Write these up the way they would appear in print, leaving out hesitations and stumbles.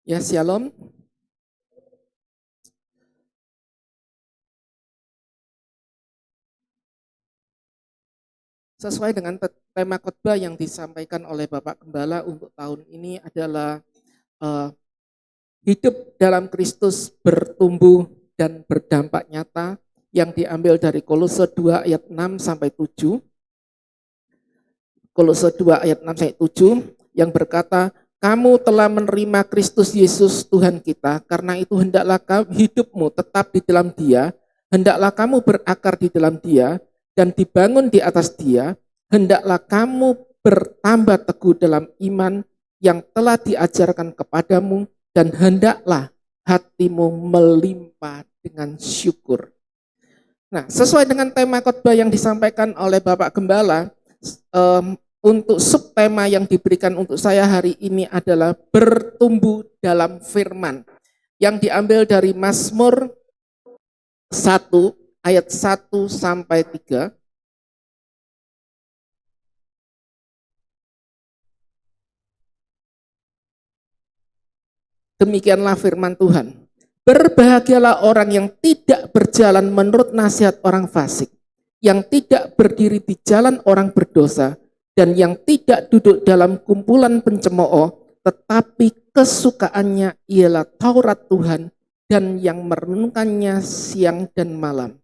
Ya, shalom. Sesuai dengan tema khotbah yang disampaikan oleh Bapak Gembala untuk tahun ini adalah eh, hidup dalam Kristus bertumbuh dan berdampak nyata yang diambil dari Kolose 2 ayat 6 sampai 7. Kolose 2 ayat 6 sampai 7 yang berkata, kamu telah menerima Kristus Yesus Tuhan kita, karena itu hendaklah hidupmu tetap di dalam Dia, hendaklah kamu berakar di dalam Dia, dan dibangun di atas Dia, hendaklah kamu bertambah teguh dalam iman yang telah diajarkan kepadamu, dan hendaklah hatimu melimpah dengan syukur. Nah, sesuai dengan tema khotbah yang disampaikan oleh Bapak Gembala, untuk subtema yang diberikan untuk saya hari ini adalah bertumbuh dalam firman, yang diambil dari Mazmur 1 ayat 1 sampai 3. Demikianlah firman Tuhan. Berbahagialah orang yang tidak berjalan menurut nasihat orang fasik, yang tidak berdiri di jalan orang berdosa, dan yang tidak duduk dalam kumpulan pencemooh, tetapi kesukaannya ialah Taurat Tuhan, dan yang merenungkannya siang dan malam.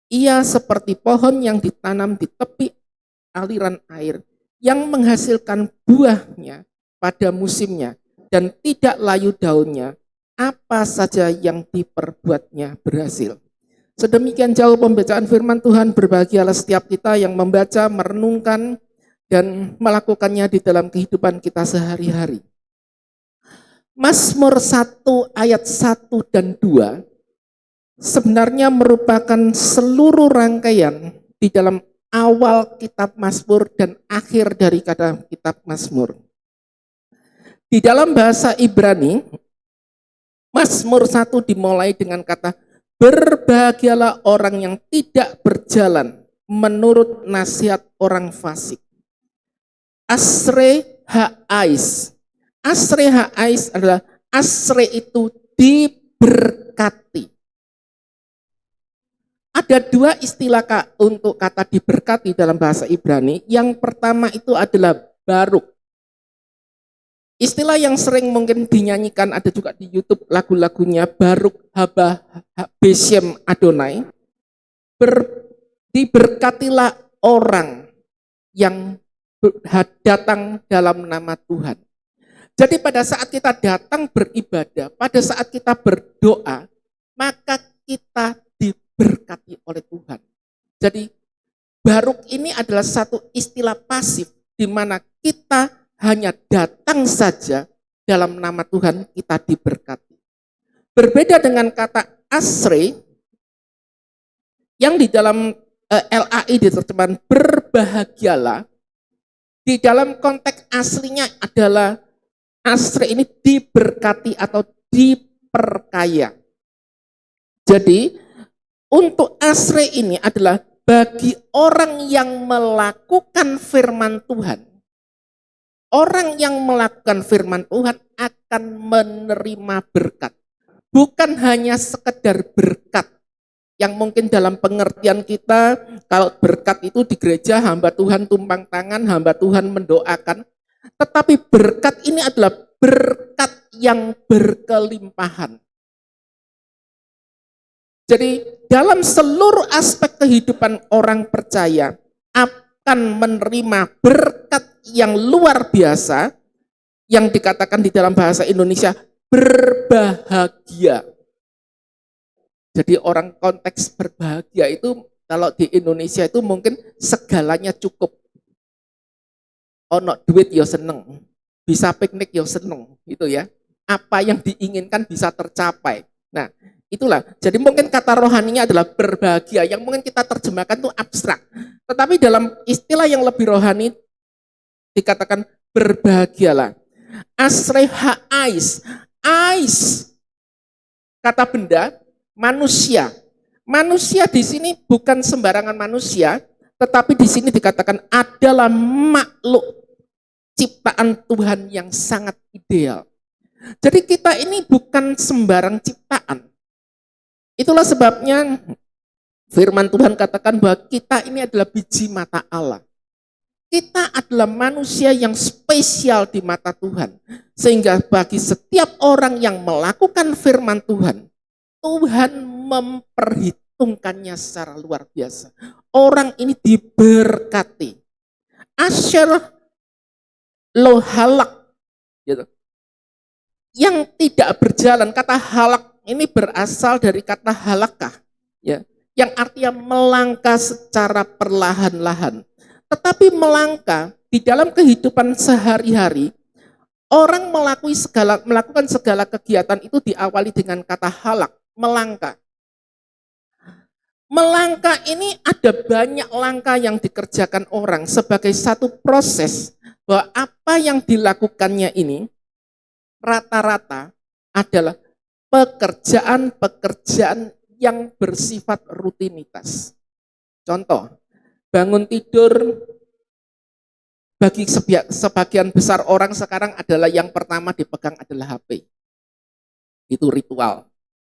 Ia seperti pohon yang ditanam di tepi aliran air, yang menghasilkan buahnya pada musimnya, dan tidak layu daunnya, apa saja yang diperbuatnya berhasil. Sedemikian jauh pembacaan firman Tuhan. Berbahagialah setiap kita yang membaca, merenungkan, dan melakukannya di dalam kehidupan kita sehari-hari. Mazmur 1 ayat 1 dan 2 sebenarnya merupakan seluruh rangkaian di dalam awal kitab Mazmur dan akhir dari kata kitab Mazmur. Di dalam bahasa Ibrani, Mazmur 1 dimulai dengan kata, berbahagialah orang yang tidak berjalan menurut nasihat orang fasik. Asre ha'ais. Asre ha'ais adalah asre itu diberkati. Ada dua istilah untuk kata diberkati dalam bahasa Ibrani. Yang pertama itu adalah baruk. Istilah yang sering mungkin dinyanyikan ada juga di YouTube lagu-lagunya, Baruk Haba Beshem Adonai. Diberkatilah orang yang datang dalam nama Tuhan. Jadi pada saat kita datang beribadah, pada saat kita berdoa, maka kita diberkati oleh Tuhan. Jadi baruk ini adalah satu istilah pasif di mana kita hanya datang saja dalam nama Tuhan, kita diberkati. Berbeda dengan kata asre yang di dalam LAI diterjemahkan berbahagialah, di dalam konteks aslinya adalah asre ini diberkati atau diperkaya. Jadi untuk asre ini adalah bagi orang yang melakukan firman Tuhan. Orang yang melakukan firman Tuhan akan menerima berkat. Bukan hanya sekedar berkat yang mungkin dalam pengertian kita, kalau berkat itu di gereja hamba Tuhan tumpang tangan, hamba Tuhan mendoakan. Tetapi berkat ini adalah berkat yang berkelimpahan. Jadi dalam seluruh aspek kehidupan orang percaya akan menerima berkat yang luar biasa yang dikatakan di dalam bahasa Indonesia berbahagia. Jadi orang konteks berbahagia itu kalau di Indonesia itu mungkin segalanya cukup. Ono duit yo seneng, bisa piknik yo seneng, gitu ya. Apa yang diinginkan bisa tercapai. Nah, itulah. Jadi mungkin kata rohaninya adalah berbahagia, yang mungkin kita terjemahkan itu abstrak. Tetapi dalam istilah yang lebih rohani dikatakan berbahagialah. Asre ha'ais. Ais kata benda, manusia. Manusia di sini bukan sembarangan manusia, tetapi di sini dikatakan adalah makhluk ciptaan Tuhan yang sangat ideal. Jadi kita ini bukan sembarang ciptaan. Itulah sebabnya firman Tuhan katakan bahwa kita ini adalah biji mata Allah. Kita adalah manusia yang spesial di mata Tuhan. Sehingga bagi setiap orang yang melakukan firman Tuhan, Tuhan memperhitungkannya secara luar biasa. Orang ini diberkati. Asher lo halak, gitu. Yang tidak berjalan, kata halak ini berasal dari kata halakah, ya, yang artinya melangkah secara perlahan-lahan. Tetapi melangkah di dalam kehidupan sehari-hari, orang melakukan segala kegiatan itu diawali dengan kata halak, melangkah. Melangkah ini ada banyak langkah yang dikerjakan orang sebagai satu proses bahwa apa yang dilakukannya ini rata-rata adalah pekerjaan-pekerjaan yang bersifat rutinitas. Contoh, bangun tidur bagi sebagian besar orang sekarang adalah yang pertama dipegang adalah HP. Itu ritual.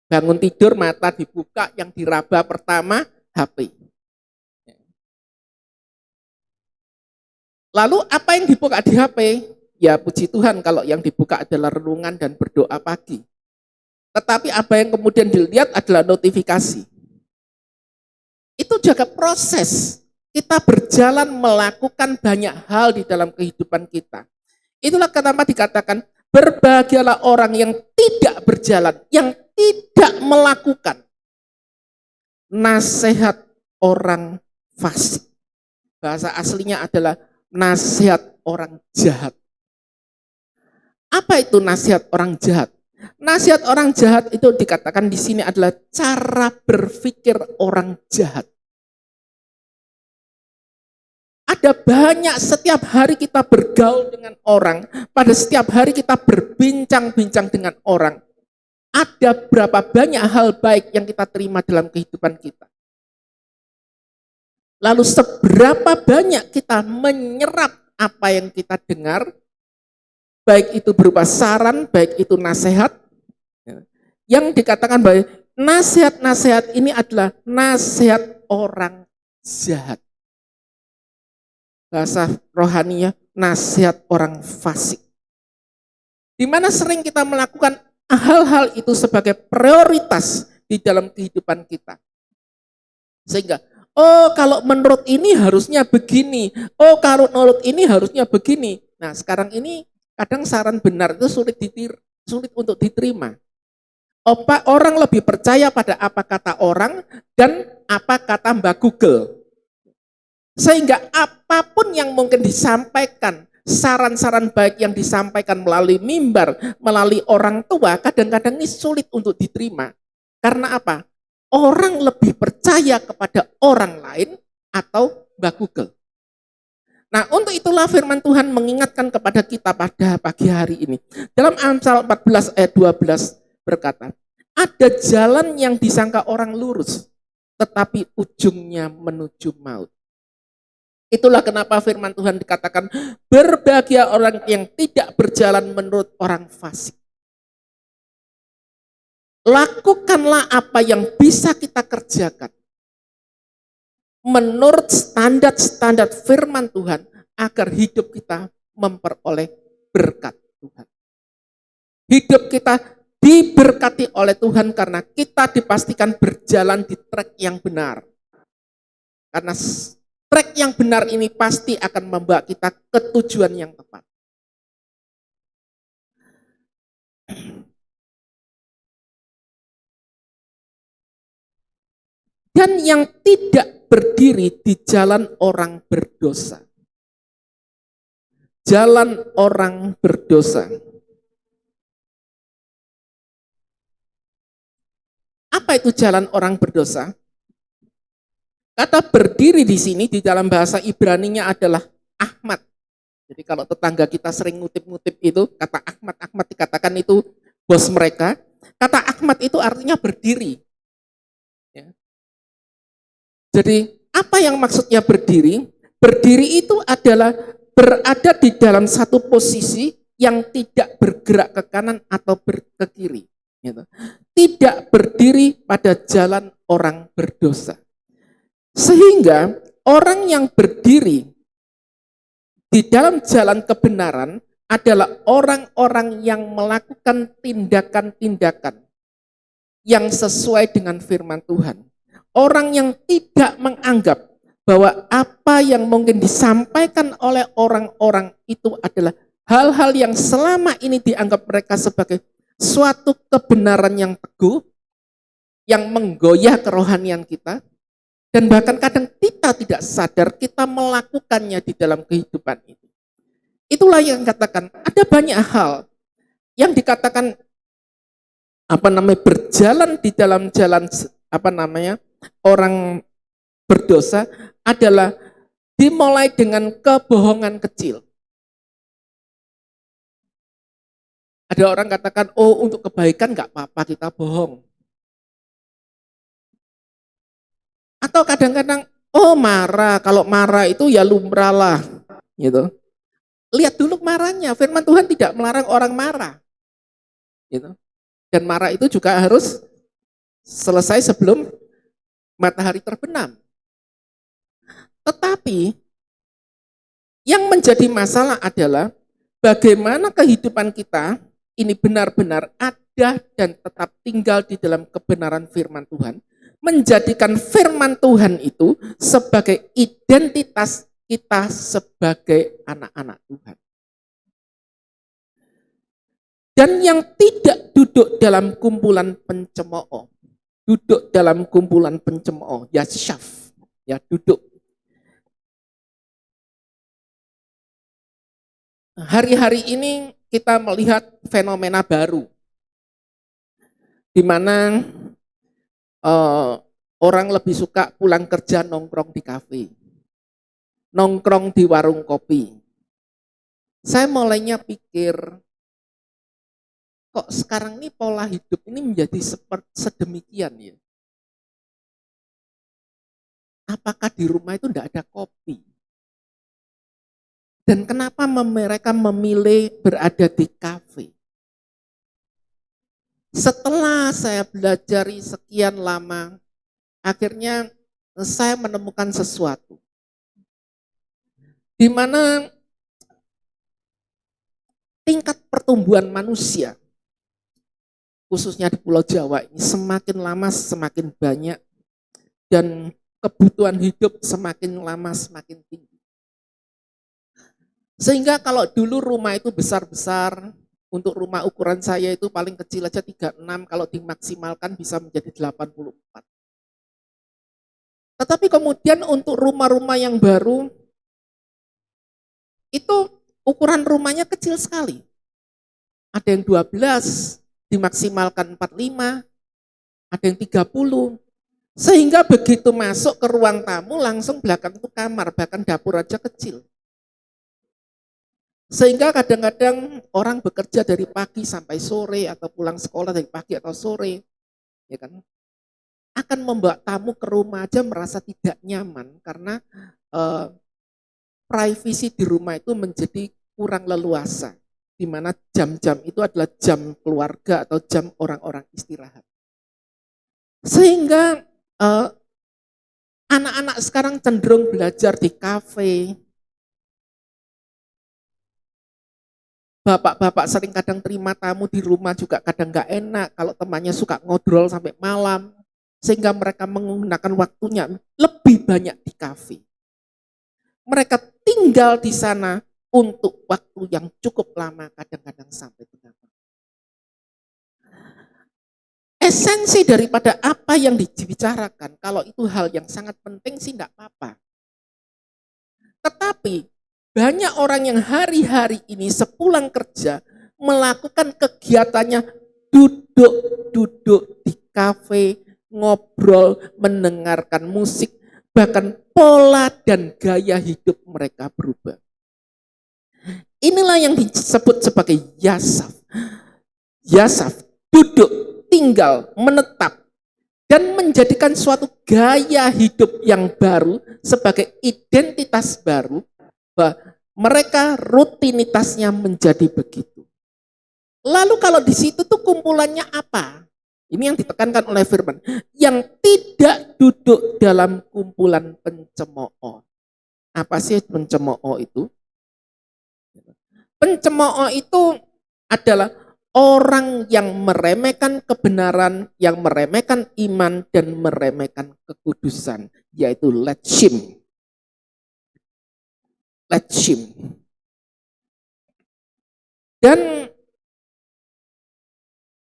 Bangun tidur mata dibuka, yang diraba pertama HP. Lalu apa yang dibuka di HP? Ya puji Tuhan kalau yang dibuka adalah renungan dan berdoa pagi. Tetapi apa yang kemudian dilihat adalah notifikasi. Itu juga proses. Kita berjalan melakukan banyak hal di dalam kehidupan kita. Itulah kenapa dikatakan berbahagialah orang yang tidak berjalan, yang tidak melakukan nasihat orang fasik. Bahasa aslinya adalah nasihat orang jahat. Apa itu nasihat orang jahat? Nasihat orang jahat itu dikatakan di sini adalah cara berpikir orang jahat. Ada banyak setiap hari kita bergaul dengan orang, pada setiap hari kita berbincang-bincang dengan orang. Ada berapa banyak hal baik yang kita terima dalam kehidupan kita. Lalu seberapa banyak kita menyerap apa yang kita dengar, baik itu berupa saran, baik itu nasihat, yang dikatakan bahwa nasihat-nasihat ini adalah nasihat orang jahat. Bahasa rohaninya nasihat orang fasik. Di mana sering kita melakukan hal-hal itu sebagai prioritas di dalam kehidupan kita. Sehingga, oh kalau menurut ini harusnya begini, oh kalau menurut ini harusnya begini. Nah sekarang ini kadang saran benar itu sulit untuk diterima. Orang lebih percaya pada apa kata orang dan apa kata Mbak Google. Sehingga apapun yang mungkin disampaikan, saran-saran baik yang disampaikan melalui mimbar, melalui orang tua, kadang-kadang ini sulit untuk diterima. Karena apa? Orang lebih percaya kepada orang lain atau Mbak Google. Nah, untuk itulah firman Tuhan mengingatkan kepada kita pada pagi hari ini. Dalam Amsal 14 ayat 12 berkata, ada jalan yang disangka orang lurus, tetapi ujungnya menuju maut. Itulah kenapa firman Tuhan dikatakan, berbahagia orang yang tidak berjalan menurut orang fasik. Lakukanlah apa yang bisa kita kerjakan menurut standar-standar firman Tuhan agar hidup kita memperoleh berkat Tuhan. Hidup kita diberkati oleh Tuhan karena kita dipastikan berjalan di trek yang benar. Karena trek yang benar ini pasti akan membawa kita ke tujuan yang tepat. Dan yang tidak berdiri di jalan orang berdosa. Jalan orang berdosa. Apa itu jalan orang berdosa? Kata berdiri di sini di dalam bahasa Ibraninya adalah Ahmad. Jadi kalau tetangga kita sering ngutip-ngutip itu, kata Ahmad dikatakan itu bos mereka. Kata Ahmad itu artinya berdiri. Ya. Jadi apa yang maksudnya berdiri? Berdiri itu adalah berada di dalam satu posisi yang tidak bergerak ke kanan atau ke kiri. Gitu. Tidak berdiri pada jalan orang berdosa. Sehingga orang yang berdiri di dalam jalan kebenaran adalah orang-orang yang melakukan tindakan-tindakan yang sesuai dengan firman Tuhan. Orang yang tidak menganggap bahwa apa yang mungkin disampaikan oleh orang-orang itu adalah hal-hal yang selama ini dianggap mereka sebagai suatu kebenaran yang teguh, yang menggoyah kerohanian kita, dan bahkan kadang kita tidak sadar kita melakukannya di dalam kehidupan itu. Itulah yang katakan, ada banyak hal yang dikatakan berjalan di dalam jalan orang berdosa adalah dimulai dengan kebohongan kecil. Ada orang katakan, oh untuk kebaikan nggak apa-apa kita bohong. Atau kadang-kadang, oh marah, kalau marah itu ya lumrah lah, gitu. Lihat dulu marahnya, firman Tuhan tidak melarang orang marah. Gitu. Dan marah itu juga harus selesai sebelum matahari terbenam. Tetapi yang menjadi masalah adalah bagaimana kehidupan kita ini benar-benar ada dan tetap tinggal di dalam kebenaran firman Tuhan, menjadikan firman Tuhan itu sebagai identitas kita sebagai anak-anak Tuhan. Dan yang tidak duduk dalam kumpulan pencemooh, duduk dalam kumpulan pencemooh, ya syaf, ya duduk. Hari-hari ini kita melihat fenomena baru, di mana orang lebih suka pulang kerja nongkrong di kafe, nongkrong di warung kopi. Saya mulainya pikir, kok sekarang ini pola hidup ini menjadi sedemikian ya? Apakah di rumah itu tidak ada kopi? Dan kenapa mereka memilih berada di kafe? Setelah saya belajar sekian lama, akhirnya saya menemukan sesuatu. Di mana tingkat pertumbuhan manusia, khususnya di Pulau Jawa ini semakin lama semakin banyak dan kebutuhan hidup semakin lama semakin tinggi. Sehingga kalau dulu rumah itu besar-besar, untuk rumah ukuran saya itu paling kecil aja 36, kalau dimaksimalkan bisa menjadi 84. Tetapi kemudian untuk rumah-rumah yang baru, itu ukuran rumahnya kecil sekali. Ada yang 12, dimaksimalkan 45, ada yang 30. Sehingga begitu masuk ke ruang tamu, langsung belakang itu kamar, bahkan dapur aja kecil. Sehingga kadang-kadang orang bekerja dari pagi sampai sore atau pulang sekolah dari pagi atau sore, ya kan, akan membawa tamu ke rumah aja merasa tidak nyaman karena privasi di rumah itu menjadi kurang leluasa, di mana jam-jam itu adalah jam keluarga atau jam orang-orang istirahat. Sehingga anak-anak sekarang cenderung belajar di kafe. Bapak-bapak sering kadang terima tamu di rumah juga kadang nggak enak kalau temannya suka ngobrol sampai malam, sehingga mereka menggunakan waktunya lebih banyak di kafe. Mereka tinggal di sana untuk waktu yang cukup lama, kadang-kadang sampai 3 jam. Esensi daripada apa yang dibicarakan, kalau itu hal yang sangat penting sih enggak apa-apa. Tetapi banyak orang yang hari-hari ini sepulang kerja melakukan kegiatannya duduk-duduk di kafe, ngobrol, mendengarkan musik, bahkan pola dan gaya hidup mereka berubah. Inilah yang disebut sebagai yasaf. Yasaf, duduk, tinggal, menetap, dan menjadikan suatu gaya hidup yang baru sebagai identitas baru, bahwa Mereka rutinitasnya menjadi begitu. Lalu kalau di situ tuh kumpulannya apa? Ini yang ditekankan oleh firman. Yang tidak duduk dalam kumpulan pencemooh. Apa sih pencemooh itu? Pencemooh itu adalah orang yang meremehkan kebenaran, yang meremehkan iman, dan meremehkan kekudusan. Yaitu letshim. Letshim. Dan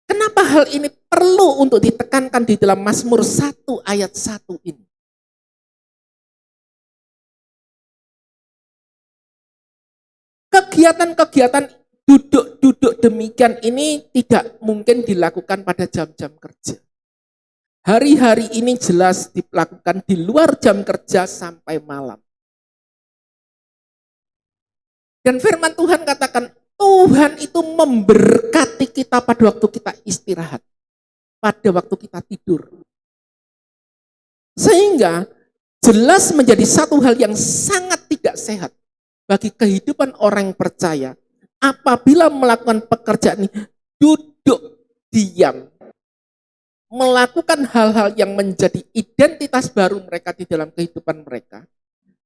kenapa hal ini perlu untuk ditekankan di dalam Mazmur 1 ayat 1 ini? Kegiatan-kegiatan duduk-duduk demikian ini tidak mungkin dilakukan pada jam-jam kerja. Hari-hari ini jelas dilakukan di luar jam kerja sampai malam. Dan firman Tuhan katakan, Tuhan itu memberkati kita pada waktu kita istirahat, pada waktu kita tidur. Sehingga jelas menjadi satu hal yang sangat tidak sehat bagi kehidupan orang yang percaya apabila melakukan pekerjaan ini duduk diam, melakukan hal-hal yang menjadi identitas baru mereka di dalam kehidupan mereka,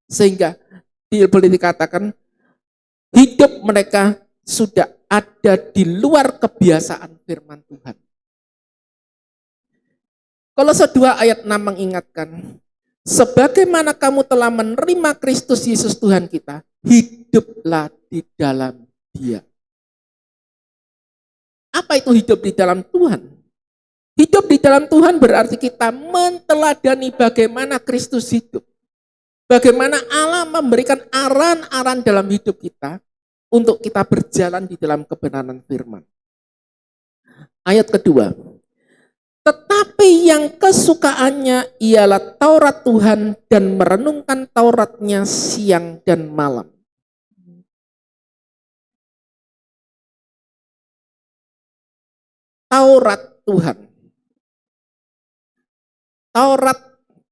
sehingga boleh dikatakan hidup mereka sudah ada di luar kebiasaan firman Tuhan. Kolose 2 ayat 6 mengingatkan, sebagaimana kamu telah menerima Kristus Yesus Tuhan kita, hiduplah di dalam Dia. Apa itu hidup di dalam Tuhan? Hidup di dalam Tuhan berarti kita menteladani bagaimana Kristus hidup. Bagaimana Allah memberikan arahan-arahan dalam hidup kita untuk kita berjalan di dalam kebenaran firman. Ayat kedua, tetapi yang kesukaannya ialah Taurat Tuhan dan merenungkan Tauratnya siang dan malam. Taurat Tuhan. Taurat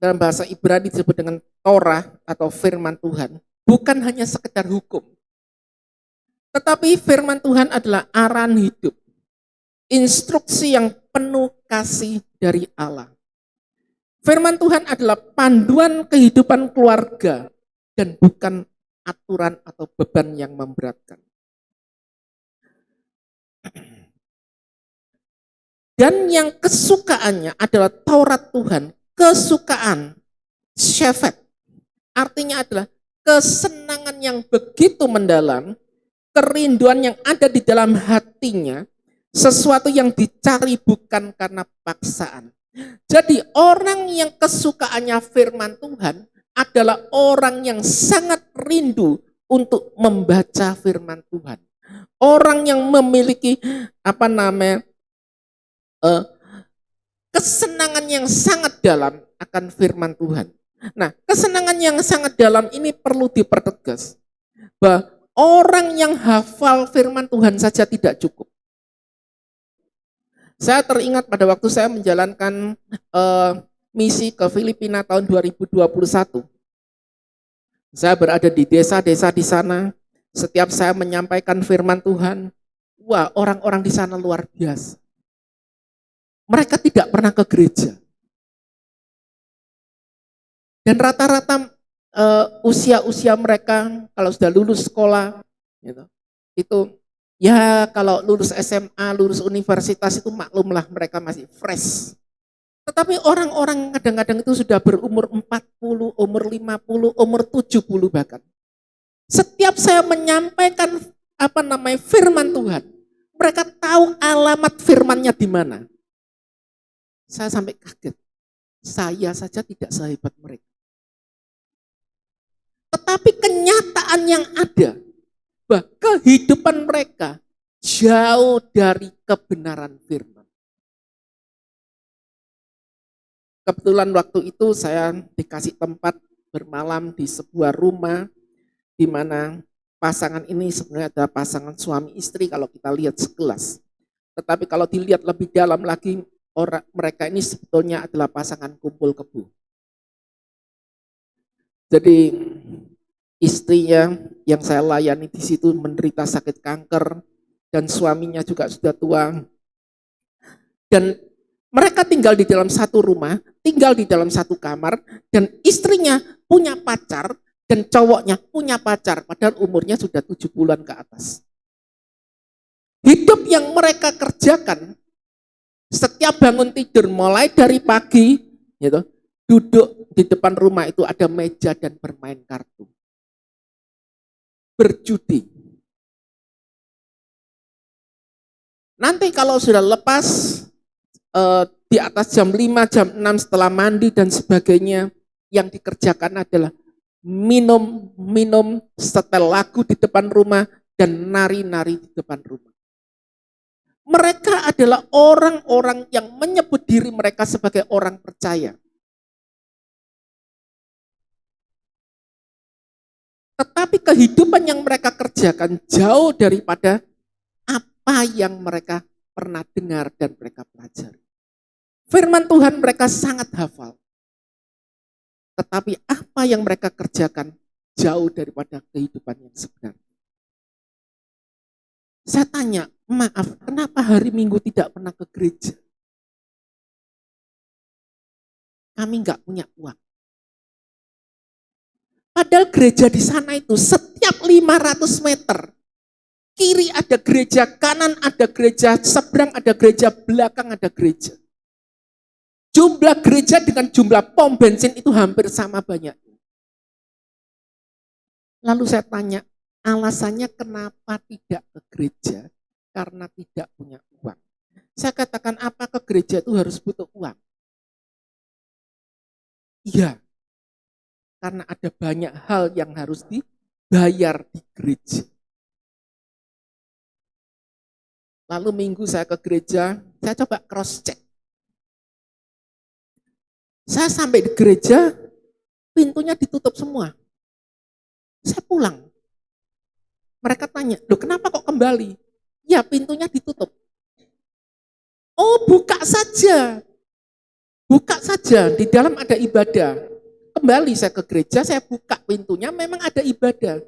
dalam bahasa Ibrani disebut dengan Torah atau firman Tuhan. Bukan hanya sekedar hukum. Tetapi firman Tuhan adalah arahan hidup. Instruksi yang penuh kasih dari Allah. Firman Tuhan adalah panduan kehidupan keluarga dan bukan aturan atau beban yang memberatkan. Dan yang kesukaannya adalah Taurat Tuhan, kesukaan, syefet. Artinya adalah kesenangan yang begitu mendalam, kerinduan yang ada di dalam hatinya, sesuatu yang dicari bukan karena paksaan. Jadi orang yang kesukaannya firman Tuhan adalah orang yang sangat rindu untuk membaca firman Tuhan. Orang yang memiliki kesenangan yang sangat dalam akan firman Tuhan. Nah, kesenangan yang sangat dalam ini perlu dipertegas. Bahwa orang yang hafal firman Tuhan saja tidak cukup. Saya teringat pada waktu saya menjalankan misi ke Filipina tahun 2021. Saya berada di desa-desa di sana. Setiap saya menyampaikan firman Tuhan, wah, orang-orang di sana luar biasa. Mereka tidak pernah ke gereja. Dan rata-rata usia-usia mereka kalau sudah lulus sekolah, gitu, itu ya kalau lulus SMA, lulus universitas itu maklumlah mereka masih fresh. Tetapi orang-orang kadang-kadang itu sudah berumur 40, umur 50, umur 70 bahkan. Setiap saya menyampaikan firman Tuhan, mereka tahu alamat firmannya di mana. Saya sampai kaget. Saya saja tidak sehebat mereka. Tetapi kenyataan yang ada, bahwa kehidupan mereka jauh dari kebenaran firman. Kebetulan waktu itu saya dikasih tempat bermalam di sebuah rumah, di mana pasangan ini sebenarnya adalah pasangan suami istri kalau kita lihat sekelas. Tetapi kalau dilihat lebih dalam lagi, mereka ini sebetulnya adalah pasangan kumpul kebo. Jadi istrinya yang saya layani di situ menderita sakit kanker dan suaminya juga sudah tua. Dan mereka tinggal di dalam satu rumah, tinggal di dalam satu kamar, dan istrinya punya pacar, dan cowoknya punya pacar, padahal umurnya sudah 70-an ke atas. Hidup yang mereka kerjakan, setiap bangun tidur, mulai dari pagi, gitu, duduk di depan rumah itu ada meja dan bermain kartu. Berjudi. Nanti kalau sudah lepas, di atas jam 5, jam 6 setelah mandi dan sebagainya, yang dikerjakan adalah minum, setel lagu di depan rumah, dan nari-nari di depan rumah. Mereka adalah orang-orang yang menyebut diri mereka sebagai orang percaya. Tetapi kehidupan yang mereka kerjakan jauh daripada apa yang mereka pernah dengar dan mereka pelajari. Firman Tuhan mereka sangat hafal. Tetapi apa yang mereka kerjakan jauh daripada kehidupan yang sebenarnya. Saya tanya, maaf, kenapa hari Minggu tidak pernah ke gereja? Kami nggak punya uang. Padahal gereja di sana itu setiap 500 meter, kiri ada gereja, kanan ada gereja, seberang ada gereja, belakang ada gereja. Jumlah gereja dengan jumlah pom bensin itu hampir sama banyak. Lalu saya tanya, alasannya kenapa tidak ke gereja? Karena tidak punya uang. Saya katakan, apa ke gereja itu harus butuh uang? Iya, karena ada banyak hal yang harus dibayar di gereja. Lalu minggu saya ke gereja, saya coba cross check. Saya sampai di gereja, pintunya ditutup semua. Saya pulang. Mereka tanya, loh kenapa kok kembali? Ya pintunya ditutup. Oh buka saja. Buka saja, di dalam ada ibadah. Kembali saya ke gereja, saya buka pintunya, memang ada ibadah.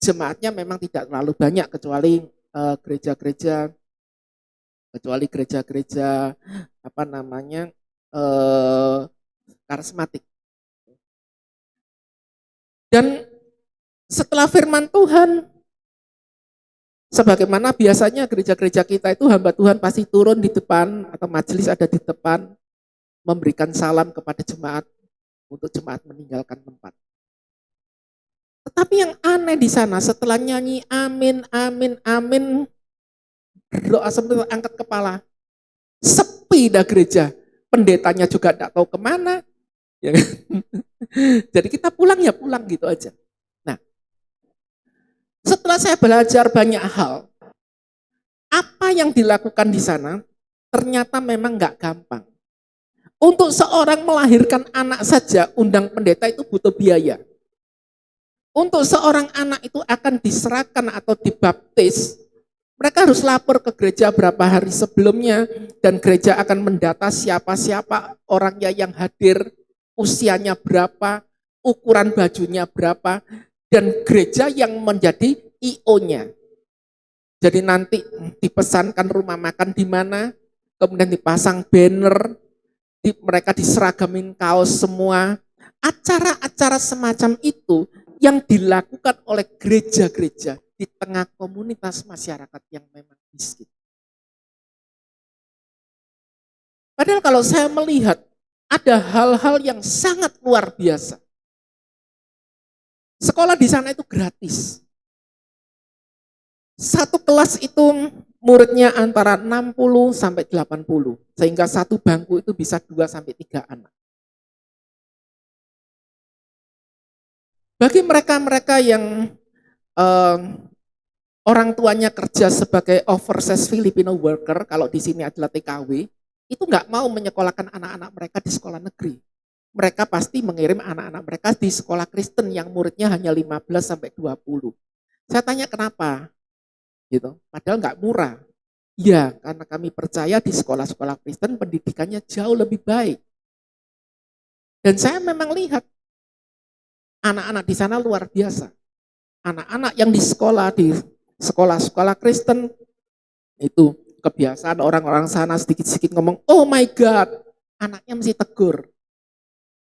Jemaatnya memang tidak terlalu banyak, kecuali gereja-gereja, apa namanya, karismatik. Dan setelah firman Tuhan, sebagaimana biasanya gereja-gereja kita itu hamba Tuhan pasti turun di depan atau majelis ada di depan, memberikan salam kepada jemaat untuk jemaat meninggalkan tempat. Tetapi yang aneh di sana setelah nyanyi amin, amin, amin, berdoa sambil angkat kepala, sepi dah gereja. Pendetanya juga tidak tahu kemana. Ya. Jadi kita pulang ya pulang gitu aja. Nah, setelah saya belajar banyak hal, apa yang dilakukan di sana ternyata memang nggak gampang. Untuk seorang melahirkan anak saja, undang pendeta itu butuh biaya. Untuk seorang anak itu akan diserahkan atau dibaptis, mereka harus lapor ke gereja berapa hari sebelumnya, dan gereja akan mendata siapa-siapa orangnya yang hadir, usianya berapa, ukuran bajunya berapa, dan gereja yang menjadi IO-nya. Jadi nanti dipesankan rumah makan di mana, kemudian dipasang banner, mereka diseragamin kaos semua. Acara-acara semacam itu yang dilakukan oleh gereja-gereja di tengah komunitas masyarakat yang memang miskin. Padahal kalau saya melihat ada hal-hal yang sangat luar biasa. Sekolah di sana itu gratis. Satu kelas itu muridnya antara 60 sampai 80, sehingga satu bangku itu bisa 2 sampai 3 anak. Bagi mereka-mereka yang orang tuanya kerja sebagai overseas Filipino worker, kalau di sini adalah TKW, itu nggak mau menyekolahkan anak-anak mereka di sekolah negeri. Mereka pasti mengirim anak-anak mereka di sekolah Kristen yang muridnya hanya 15 sampai 20. Saya tanya kenapa? Gitu. Padahal nggak murah. Ya, karena kami percaya di sekolah-sekolah Kristen pendidikannya jauh lebih baik. Dan saya memang lihat Anak-anak di sana luar biasa. Anak-anak yang di sekolah-sekolah Kristen, itu kebiasaan orang-orang sana sedikit-sedikit ngomong, oh my God, anaknya mesti tegur.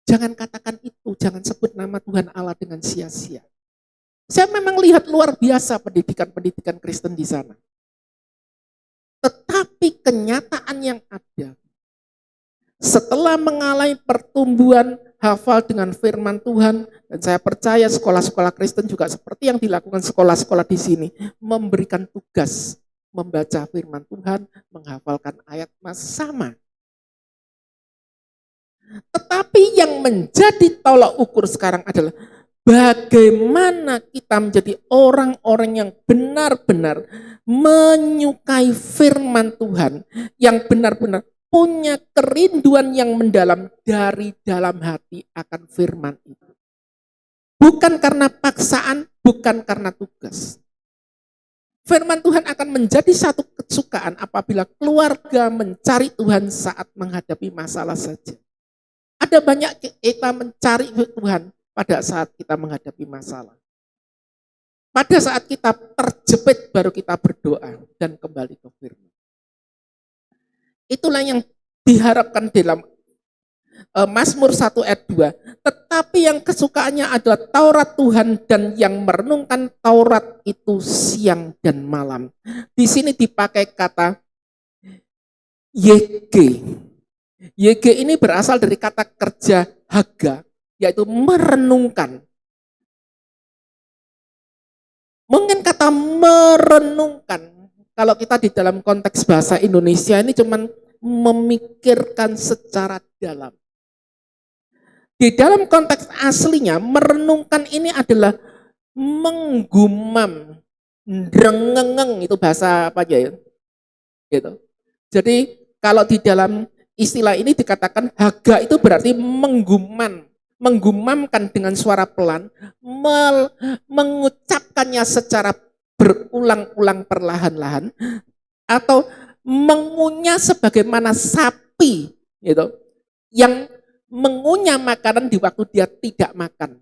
Jangan katakan itu, jangan sebut nama Tuhan Allah dengan sia-sia. Saya memang lihat luar biasa pendidikan-pendidikan Kristen di sana. Tetapi kenyataan yang ada, setelah mengalami pertumbuhan hafal dengan firman Tuhan, dan saya percaya sekolah-sekolah Kristen juga seperti yang dilakukan sekolah-sekolah di sini, memberikan tugas membaca firman Tuhan, menghafalkan ayat sama. Tetapi yang menjadi tolak ukur sekarang adalah bagaimana kita menjadi orang-orang yang benar-benar menyukai firman Tuhan, yang benar-benar punya kerinduan yang mendalam dari dalam hati akan firman itu. Bukan karena paksaan, bukan karena tugas. Firman Tuhan akan menjadi satu kesukaan apabila keluarga mencari Tuhan saat menghadapi masalah saja. Ada banyak kita mencari Tuhan pada saat kita menghadapi masalah. Pada saat kita terjepit baru kita berdoa dan kembali ke firman. Itulah yang diharapkan dalam Mazmur 1 ayat 2. Tetapi yang kesukaannya adalah Taurat Tuhan dan yang merenungkan Taurat itu siang dan malam. Di sini dipakai kata YG. YG ini berasal dari kata kerja haga, yaitu merenungkan. Mungkin kata merenungkan, kalau kita di dalam konteks bahasa Indonesia ini cuman memikirkan secara dalam. Di dalam konteks aslinya, merenungkan ini adalah menggumam, drengengeng, itu bahasa apa aja ya? Gitu. Jadi kalau di dalam istilah ini dikatakan haga itu berarti menggumamkan dengan suara pelan, mengucapkannya secara berulang-ulang perlahan-lahan, atau mengunyah sebagaimana sapi, gitu, yang mengunyah makanan di waktu dia tidak makan.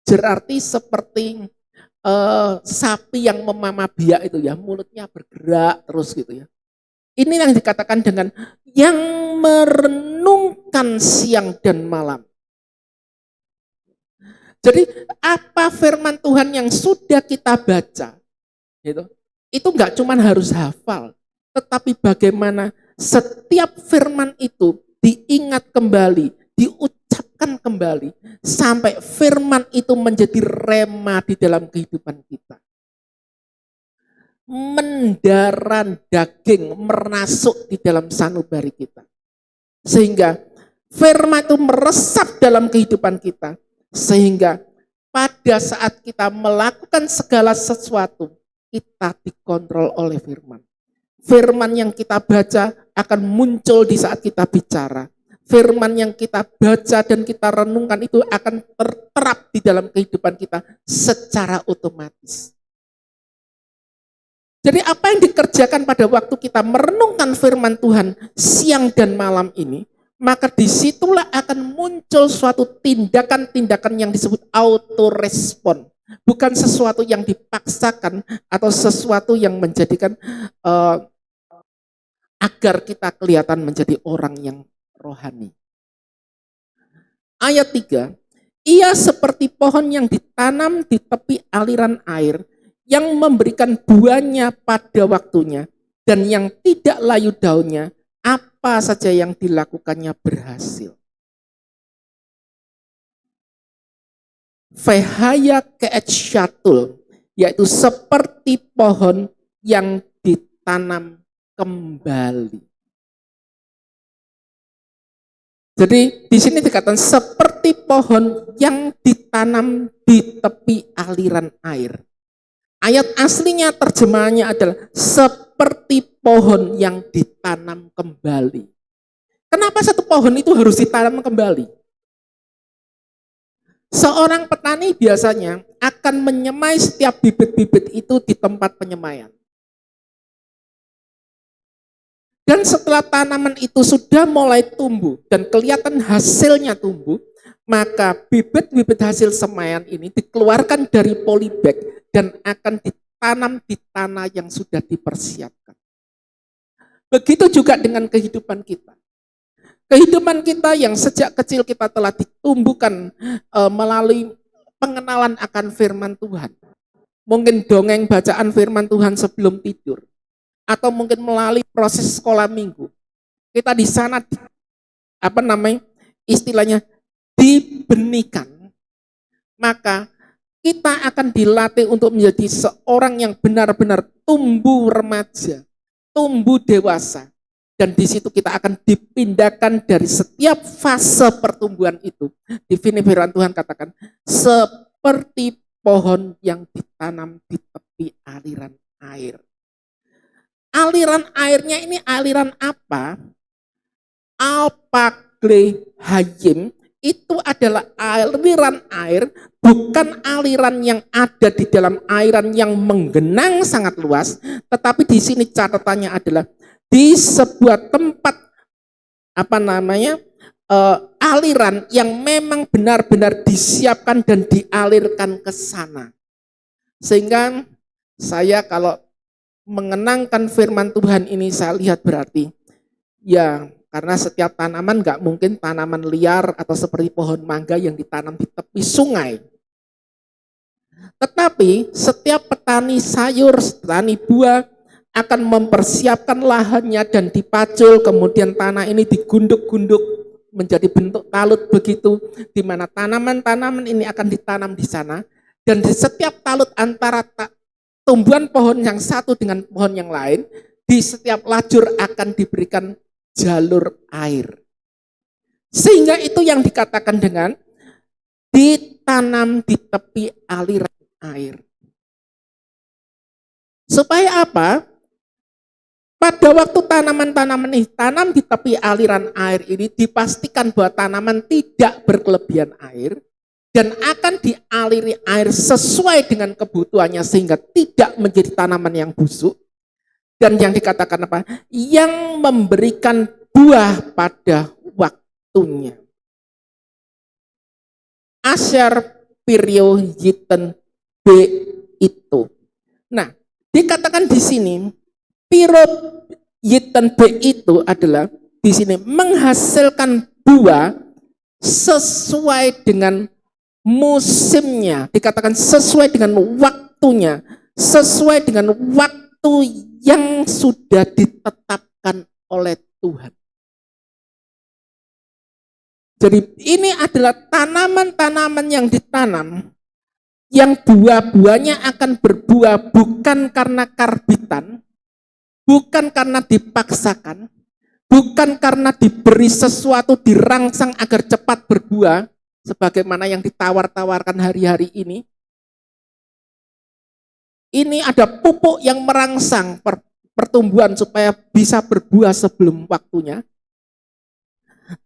Berarti seperti sapi yang memamah biak itu ya, mulutnya bergerak terus gitu ya. Ini yang dikatakan dengan yang merenungkan siang dan malam. Jadi apa firman Tuhan yang sudah kita baca, gitu, itu nggak cuma harus hafal, tetapi bagaimana setiap firman itu diingat kembali, diucapkan kembali, sampai firman itu menjadi rema di dalam kehidupan kita. Mendarah daging merasuk di dalam sanubari kita. Sehingga firman itu meresap dalam kehidupan kita. Sehingga pada saat kita melakukan segala sesuatu, kita dikontrol oleh firman. Firman yang kita baca akan muncul di saat kita bicara. Firman yang kita baca dan kita renungkan itu akan terterap di dalam kehidupan kita secara otomatis. Jadi apa yang dikerjakan pada waktu kita merenungkan firman Tuhan siang dan malam ini, maka disitulah akan muncul suatu tindakan-tindakan yang disebut autorespon. Bukan sesuatu yang dipaksakan atau sesuatu yang menjadikan agar kita kelihatan menjadi orang yang rohani. Ayat 3, ia seperti pohon yang ditanam di tepi aliran air, yang memberikan buahnya pada waktunya, dan yang tidak layu daunnya, apa saja yang dilakukannya berhasil. Fehaya keet syatul, yaitu seperti pohon yang ditanam kembali. Jadi di sini dikatakan seperti pohon yang ditanam di tepi aliran air. Ayat aslinya terjemahannya adalah seperti pohon yang ditanam kembali. Kenapa satu pohon itu harus ditanam kembali? Seorang petani biasanya akan menyemai setiap bibit-bibit itu di tempat penyemaian. Dan setelah tanaman itu sudah mulai tumbuh dan kelihatan hasilnya tumbuh, maka bibit-bibit hasil semaian ini dikeluarkan dari polybag dan akan ditanam di tanah yang sudah dipersiapkan. Begitu juga dengan kehidupan kita. Kehidupan kita yang sejak kecil kita telah ditumbuhkan melalui pengenalan akan firman Tuhan. Mungkin dongeng bacaan firman Tuhan sebelum tidur. Atau mungkin melalui proses sekolah minggu. Kita di sana, istilahnya dibenihkan. Maka kita akan dilatih untuk menjadi seorang yang benar-benar tumbuh remaja, tumbuh dewasa. Dan di situ kita akan dipindahkan dari setiap fase pertumbuhan itu. Di firman Tuhan katakan, seperti pohon yang ditanam di tepi aliran air. Aliran airnya ini aliran apa? Alpagle Hayim itu adalah aliran air, bukan aliran yang ada di dalam airan yang menggenang sangat luas, tetapi di sini catatannya adalah di sebuah tempat aliran yang memang benar-benar disiapkan dan dialirkan ke sana. Sehingga saya kalau mengenangkan firman Tuhan ini saya lihat berarti ya, karena setiap tanaman nggak mungkin tanaman liar atau seperti pohon mangga yang ditanam di tepi sungai. Tetapi setiap petani sayur, petani buah akan mempersiapkan lahannya dan dipacul, kemudian tanah ini digunduk-gunduk menjadi bentuk talut begitu, di mana tanaman-tanaman ini akan ditanam di sana, dan di setiap talut antara tumbuhan pohon yang satu dengan pohon yang lain, di setiap lajur akan diberikan jalur air. Sehingga itu yang dikatakan dengan ditanam di tepi aliran air. Supaya apa? Pada waktu tanaman-tanaman ini tanam di tepi aliran air ini, dipastikan bahwa tanaman tidak berkelebihan air dan akan dialiri air sesuai dengan kebutuhannya sehingga tidak menjadi tanaman yang busuk. Dan yang dikatakan apa? Yang memberikan buah pada waktunya. Asyar Pirio Yiten B itu. Nah, dikatakan di sini Piro Yiten B itu adalah di sini menghasilkan buah sesuai dengan musimnya, dikatakan sesuai dengan waktunya, sesuai dengan waktu yang sudah ditetapkan oleh Tuhan. Jadi ini adalah tanaman-tanaman yang ditanam, yang buah-buahnya akan berbuah bukan karena karbitan, bukan karena dipaksakan, bukan karena diberi sesuatu dirangsang agar cepat berbuah, sebagaimana yang ditawar-tawarkan hari-hari ini. Ini ada pupuk yang merangsang pertumbuhan supaya bisa berbuah sebelum waktunya.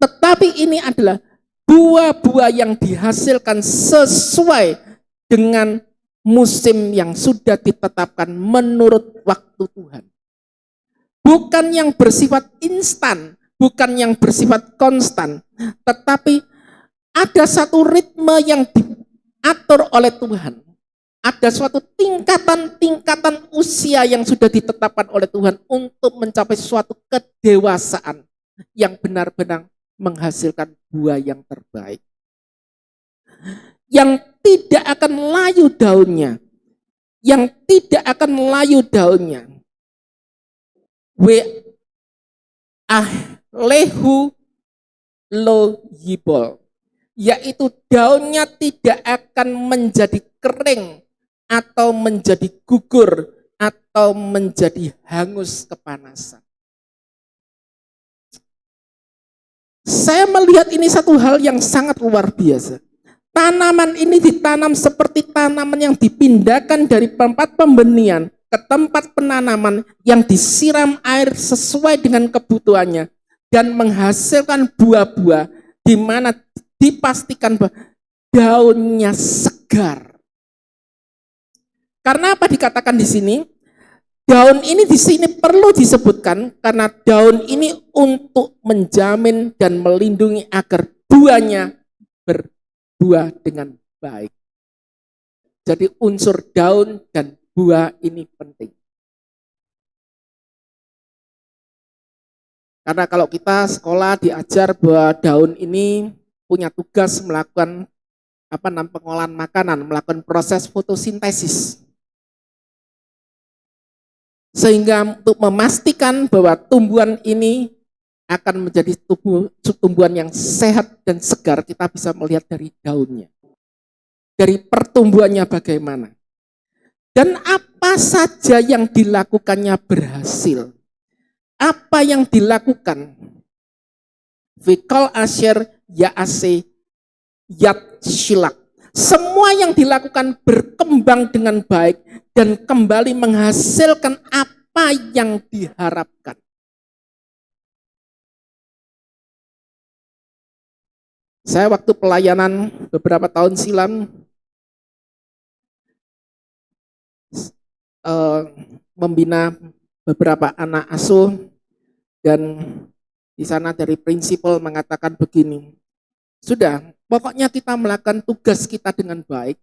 Tetapi ini adalah buah-buah yang dihasilkan sesuai dengan musim yang sudah ditetapkan menurut waktu Tuhan. Bukan yang bersifat instan, bukan yang bersifat konstan, tetapi ada satu ritme yang diatur oleh Tuhan. Ada suatu tingkatan-tingkatan usia yang sudah ditetapkan oleh Tuhan untuk mencapai suatu kedewasaan yang benar-benar menghasilkan buah yang terbaik. Yang tidak akan layu daunnya. Yang tidak akan layu daunnya. Lehu lo yibol, yaitu daunnya tidak akan menjadi kering atau menjadi gugur atau menjadi hangus kepanasan. Saya melihat ini satu hal yang sangat luar biasa. Tanaman ini ditanam seperti tanaman yang dipindahkan dari tempat pembenihan ke tempat penanaman yang disiram air sesuai dengan kebutuhannya dan menghasilkan buah-buah di mana dipastikan bahwa daunnya segar. Karena apa dikatakan di sini? Daun ini di sini perlu disebutkan karena daun ini untuk menjamin dan melindungi agar buahnya buah dengan baik. Jadi unsur daun dan buah ini penting. Karena kalau kita sekolah diajar bahwa daun ini punya tugas melakukan pengolahan makanan, melakukan proses fotosintesis. Sehingga untuk memastikan bahwa tumbuhan ini akan menjadi tumbuhan yang sehat dan segar, kita bisa melihat dari daunnya. Dari pertumbuhannya bagaimana. Dan apa saja yang dilakukannya berhasil. Apa yang dilakukan? Fikal Asher Ya'ase Yat Shilak. Semua yang dilakukan berkembang dengan baik dan kembali menghasilkan apa yang diharapkan. Saya waktu pelayanan beberapa tahun silam membina beberapa anak asuh, dan di sana dari prinsipal mengatakan begini, sudah, pokoknya kita melakukan tugas kita dengan baik.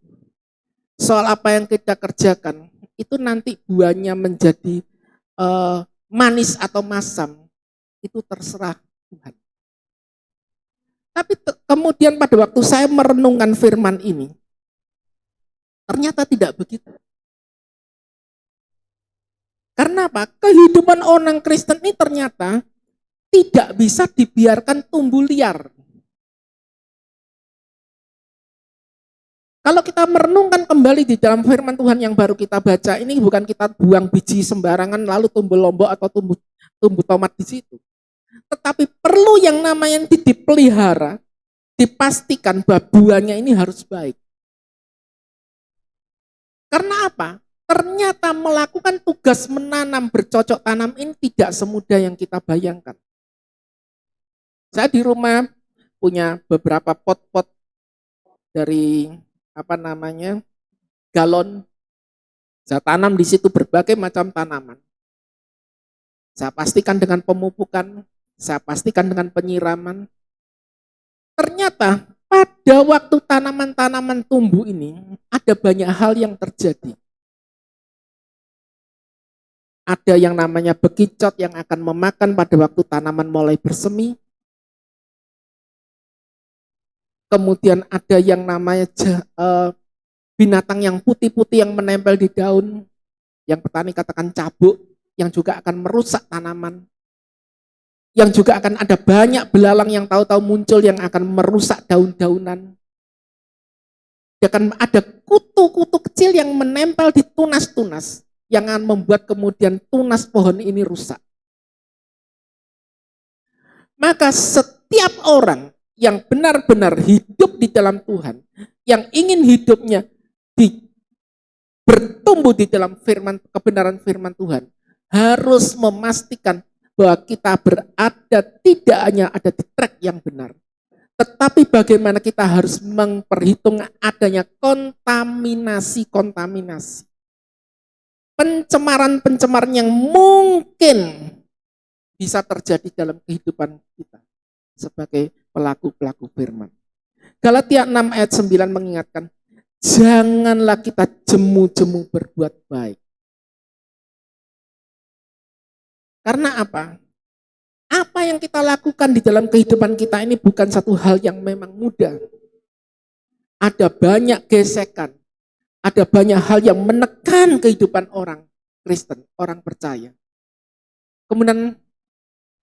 Soal apa yang kita kerjakan, itu nanti buahnya menjadi manis atau masam, itu terserah Tuhan. Tapi kemudian pada waktu saya merenungkan firman ini, ternyata tidak begitu. Karena apa? Kehidupan orang Kristen ini ternyata tidak bisa dibiarkan tumbuh liar. Kalau kita merenungkan kembali di dalam firman Tuhan yang baru kita baca, ini bukan kita buang biji sembarangan lalu tumbuh lombok atau tumbuh tomat di situ. Tetapi perlu yang namanya dipelihara, dipastikan bahwa buahnya ini harus baik. Karena apa? Ternyata melakukan tugas menanam bercocok tanam ini tidak semudah yang kita bayangkan. Saya di rumah punya beberapa pot-pot dari galon. Saya tanam di situ berbagai macam tanaman. Saya pastikan dengan pemupukan, saya pastikan dengan penyiraman. Ternyata pada waktu tanaman-tanaman tumbuh ini ada banyak hal yang terjadi. Ada yang namanya bekicot yang akan memakan pada waktu tanaman mulai bersemi. Kemudian ada yang namanya binatang yang putih-putih yang menempel di daun, yang petani katakan cabuk, yang juga akan merusak tanaman. Yang juga akan ada banyak belalang yang tahu-tahu muncul yang akan merusak daun-daunan. Akan ada kutu-kutu kecil yang menempel di tunas-tunas, yang akan membuat kemudian tunas pohon ini rusak. Maka setiap orang yang benar-benar hidup di dalam Tuhan, yang ingin hidupnya bertumbuh di dalam kebenaran firman Tuhan, harus memastikan bahwa kita berada tidak hanya ada di track yang benar, tetapi bagaimana kita harus memperhitungkan adanya kontaminasi. Pencemaran-pencemaran yang mungkin bisa terjadi dalam kehidupan kita sebagai pelaku-pelaku firman. Galatia 6 ayat 9 mengingatkan, janganlah kita jemu-jemu berbuat baik. Karena apa? Apa yang kita lakukan di dalam kehidupan kita ini bukan satu hal yang memang mudah. Ada banyak gesekan, ada banyak hal yang menekan kehidupan orang Kristen, orang percaya. Kemudian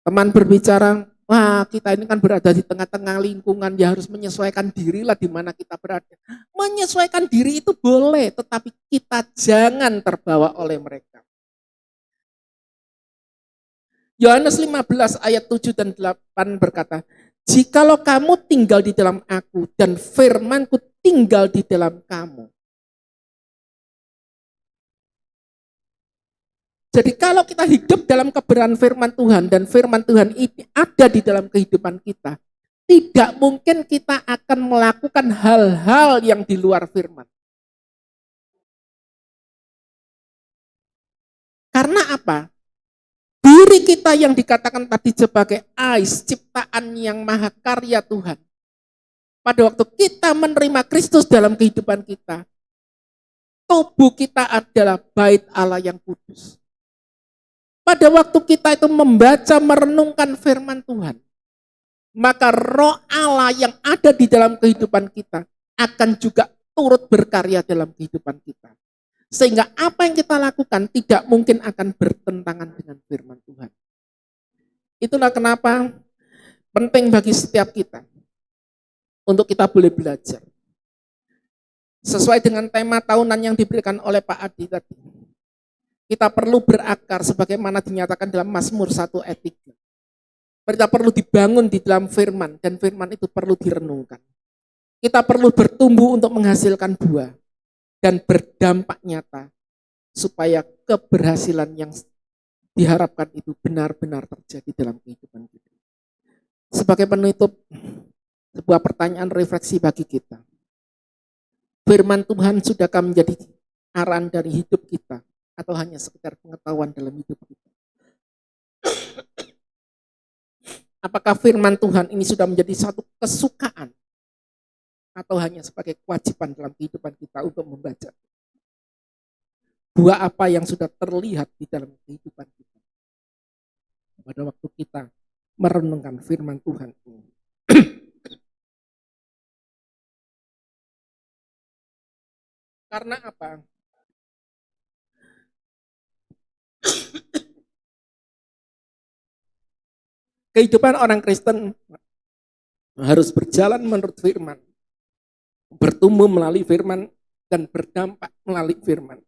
teman berbicara, wah kita ini kan berada di tengah-tengah lingkungan, ya harus menyesuaikan dirilah di mana kita berada. Menyesuaikan diri itu boleh, tetapi kita jangan terbawa oleh mereka. Yohanes 15 ayat 7 dan 8 berkata, jikalau kamu tinggal di dalam aku dan firmanku tinggal di dalam kamu. Jadi kalau kita hidup dalam kebenaran firman Tuhan dan firman Tuhan ini ada di dalam kehidupan kita, tidak mungkin kita akan melakukan hal-hal yang di luar firman. Karena apa? Diri kita yang dikatakan tadi sebagai ais, ciptaan yang maha karya Tuhan. pada waktu kita menerima Kristus dalam kehidupan kita, tubuh kita adalah bait Allah yang kudus. Pada waktu kita itu membaca, merenungkan firman Tuhan, maka roh Allah yang ada di dalam kehidupan kita akan juga turut berkarya dalam kehidupan kita. Sehingga apa yang kita lakukan tidak mungkin akan bertentangan dengan firman Tuhan. Itulah kenapa penting bagi setiap kita untuk kita boleh belajar. Sesuai dengan tema tahunan yang diberikan oleh Pak Adi tadi. Kita perlu berakar sebagaimana dinyatakan dalam Mazmur 1 ayat 3. Kita perlu dibangun di dalam firman dan firman itu perlu direnungkan. Kita perlu bertumbuh untuk menghasilkan buah dan berdampak nyata supaya keberhasilan yang diharapkan itu benar-benar terjadi dalam kehidupan kita. Sebagai penutup, sebuah pertanyaan refleksi bagi kita. Firman Tuhan sudahkah menjadi arahan dari hidup kita atau hanya sekedar pengetahuan dalam hidup kita? Apakah firman Tuhan ini sudah menjadi satu kesukaan atau hanya sebagai kewajiban dalam kehidupan kita untuk membaca? Buah apa yang sudah terlihat di dalam kehidupan kita pada waktu kita merenungkan firman Tuhan ini? Karena apa? Kehidupan orang Kristen harus berjalan menurut firman, bertumbuh melalui firman, dan berdampak melalui firman.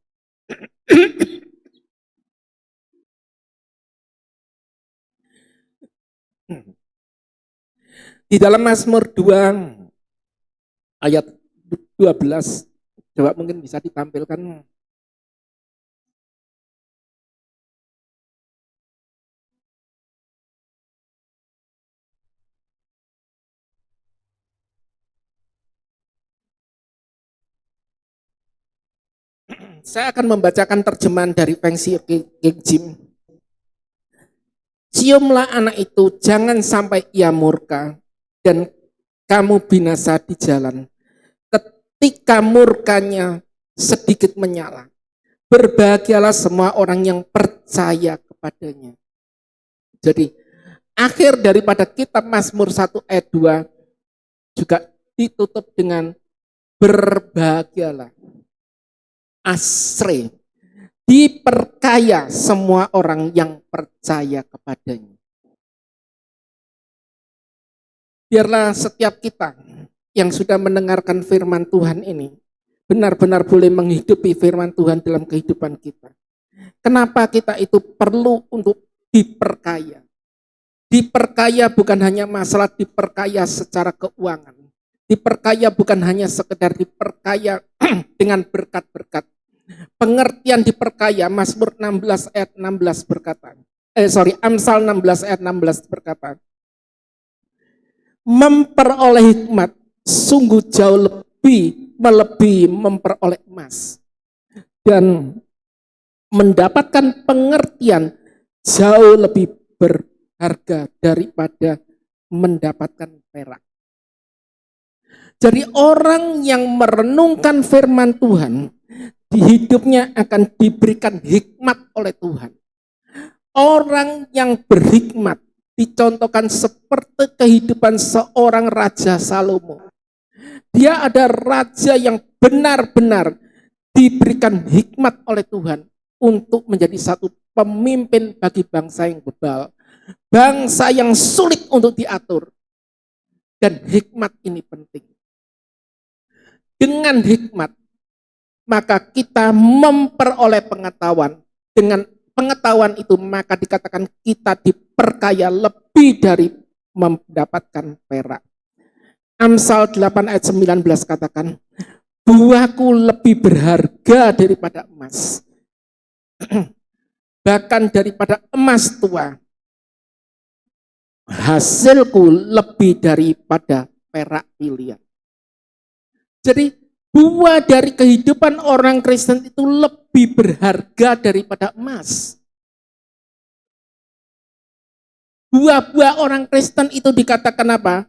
Di dalam Mazmur 2 ayat 12, coba mungkin bisa ditampilkan. Saya akan membacakan terjemahan dari versi King James. Ciumlah anak itu, jangan sampai ia murka dan kamu binasa di jalan. Ketika murkanya sedikit menyala, berbahagialah semua orang yang percaya kepadanya. Jadi akhir daripada kitab Mazmur 1 ayat 2 juga ditutup dengan berbahagialah. Asre, diperkaya semua orang yang percaya kepadanya. Biarlah setiap kita yang sudah mendengarkan firman Tuhan ini benar-benar boleh menghidupi firman Tuhan dalam kehidupan kita. Kenapa kita itu perlu untuk diperkaya? Diperkaya bukan hanya masalah diperkaya secara keuangan. Diperkaya bukan hanya sekedar diperkaya dengan berkat-berkat. Pengertian diperkaya, Mazmur 16 ayat 16 berkata, Amsal 16 ayat 16 berkata, memperoleh hikmat sungguh jauh lebih melebihi memperoleh emas, dan mendapatkan pengertian jauh lebih berharga daripada mendapatkan perak. Jadi orang yang merenungkan firman Tuhan, di hidupnya akan diberikan hikmat oleh Tuhan. Orang yang berhikmat dicontohkan seperti kehidupan seorang Raja Salomo. Dia ada raja yang benar-benar diberikan hikmat oleh Tuhan untuk menjadi satu pemimpin bagi bangsa yang bebal, bangsa yang sulit untuk diatur. Dan hikmat ini penting. Dengan hikmat, maka kita memperoleh pengetahuan. Dengan pengetahuan itu maka dikatakan kita diperkaya lebih dari mendapatkan perak. Amsal 8 ayat 19 katakan, buahku lebih berharga daripada emas. Bahkan daripada emas tua. Hasilku lebih daripada perak pilihan. Jadi buah dari kehidupan orang Kristen itu lebih berharga daripada emas. Buah-buah orang Kristen itu dikatakan apa?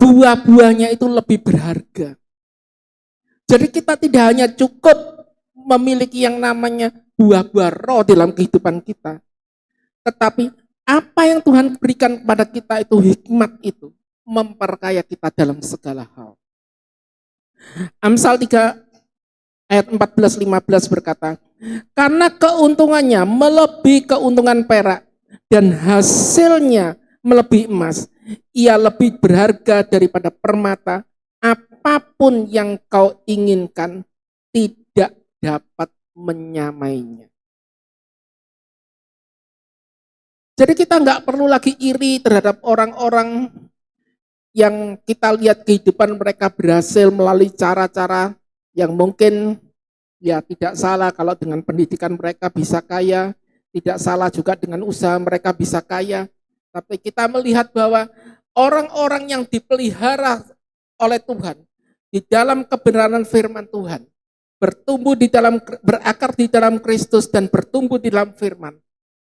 buah-buahnya itu lebih berharga. Jadi kita tidak hanya cukup memiliki yang namanya buah-buah roh dalam kehidupan kita, tetapi apa yang Tuhan berikan kepada kita itu hikmat itu memperkaya kita dalam segala hal. Amsal 3 ayat 14-15 berkata, karena keuntungannya melebihi keuntungan perak dan hasilnya melebihi emas, ia lebih berharga daripada permata, apapun yang kau inginkan tidak dapat menyamainya. Jadi kita nggak perlu lagi iri terhadap orang-orang yang kita lihat kehidupan mereka berhasil melalui cara-cara yang mungkin ya tidak salah kalau dengan pendidikan mereka bisa kaya, tidak salah juga dengan usaha mereka bisa kaya. Tapi kita melihat bahwa orang-orang yang dipelihara oleh Tuhan di dalam kebenaran firman Tuhan, bertumbuh di dalam, berakar di dalam Kristus dan bertumbuh di dalam firman,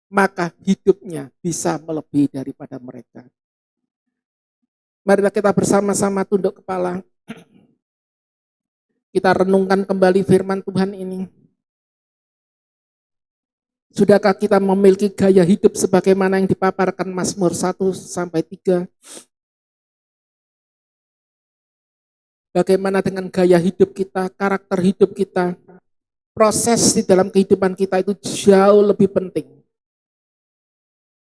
maka hidupnya bisa melebihi daripada mereka. Marilah kita bersama-sama tunduk kepala. Kita renungkan kembali firman Tuhan ini. Sudahkah kita memiliki gaya hidup sebagaimana yang dipaparkan Mazmur 1-3? Bagaimana dengan gaya hidup kita, karakter hidup kita, proses di dalam kehidupan kita itu jauh lebih penting